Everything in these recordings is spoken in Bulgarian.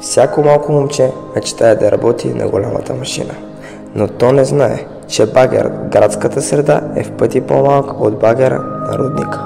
Всяко малко момче мечтае да работи на голямата машина, но то не знае, че багер в градската среда е в пъти по-малък от багера на рудника.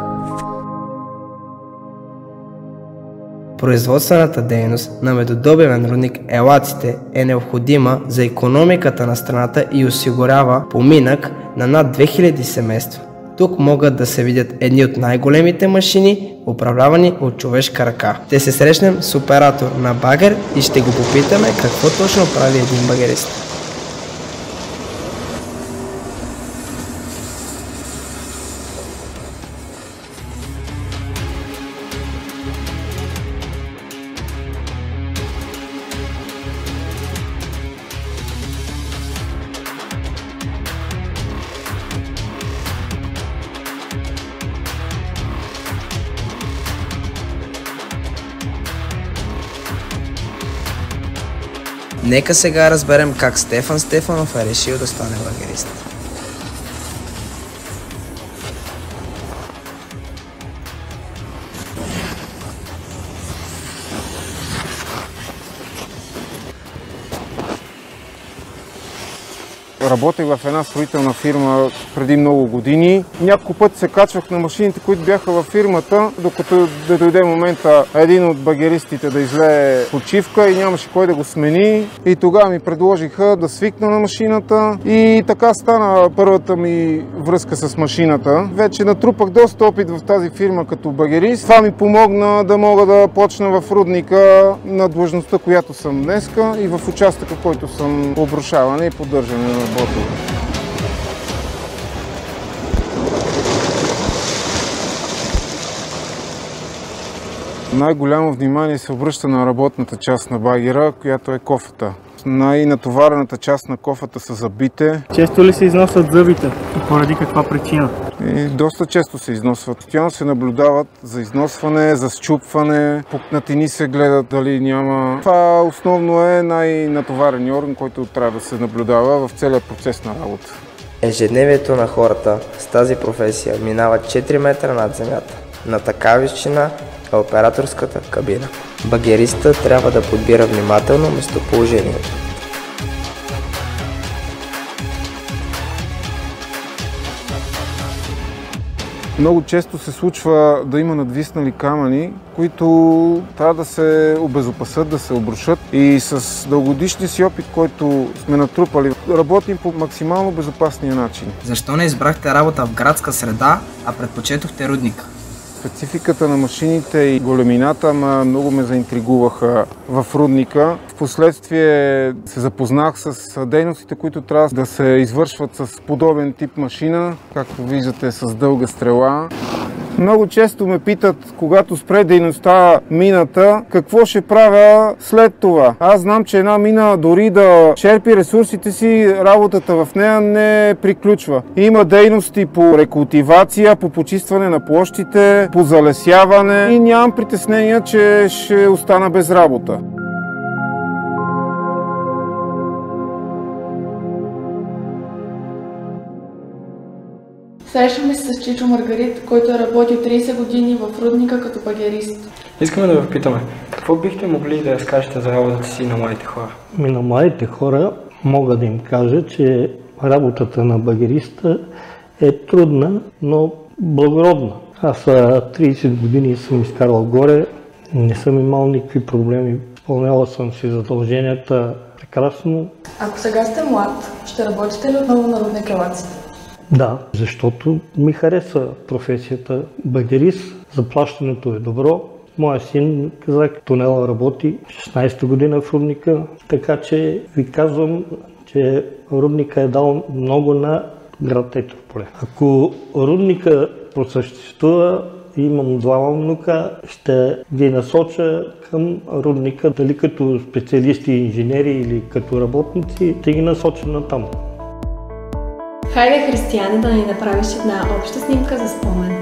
Производствената дейност на медодобивен рудник Елаците е необходима за икономиката на страната и осигурява поминък на над 2000 семейства. Тук могат да се видят едни от най-големите машини, управлявани от човешка ръка. Ще се срещнем с оператор на багер и ще го попитаме какво точно прави един багерист. Нека сега разберем как Стефан Стефанов е решил да стане багерист. Работех в една строителна фирма преди много години. Няколко пъти се качвах на машините, които бяха във фирмата, докато да дойде момента един от багеристите да излее почивка и нямаше кой да го смени. И тогава ми предложиха да свикна на машината и така стана първата ми връзка с машината. Вече натрупах доста опит в тази фирма като багерист. Това ми помогна да мога да почна в рудника на длъжността, която съм днеска и в участъка, който съм обрушаване и поддържане на работа. Най-голямо внимание се обръща на работната част на багера, която е кофата. Най-натоварената част на кофата са зъбите. Често ли се износват зъбите и поради каква причина? Доста често се износват. Постоянно се наблюдават за износване, за счупване, пукнатини се гледат дали няма. Това основно е най-натоварен орган, който трябва да се наблюдава в целия процес на работа. Ежедневието на хората с тази професия минава 4 метра над земята. На такава височина е операторската кабина. Багеристът трябва да подбира внимателно местоположението. Много често се случва да има надвиснали камъни, които трябва да се обезопасят, да се обрушат. И с дългогодишния си опит, който сме натрупали, работим по максимално безопасния начин. Защо не избрахте работа в градска среда, а предпочетохте рудник? Спецификата на машините и големината много ме заинтригуваха в рудника. Впоследствие се запознах с дейностите, които трябва да се извършват с подобен тип машина, както виждате с дълга стрела. Много често ме питат, когато спре дейността мината, какво ще правя след това. Аз знам, че една мина дори да черпи ресурсите си, работата в нея не приключва. Има дейности по рекултивация, по почистване на площите, по залесяване и нямам притеснения, че ще остана без работа. Срещаме се с Чичо Маргарит, който е работил 30 години в рудника като багерист. Искаме да ви питаме, какво бихте могли да разкажете за работата си на младите хора? На младите хора мога да им кажа, че работата на багериста е трудна, но благородна. Аз 30 години съм изкарал горе, не съм имал никакви проблеми, изпълняла съм си задълженията прекрасно. Ако сега сте млад, ще работите ли отново на рудник Елаците? Да, защото ми хареса професията багерист, заплащането е добро. Моя син, казах, тунела работи 16-та година в рудника, така че ви казвам, че рудника е дал много на град Етрополе. Ако рудника просъществува, имам двама внука, ще ги насоча към рудника, дали като специалисти, инженери или като работници, ще ги насоча натам. Хайде, Християне, да ни направиш една обща снимка за спомен.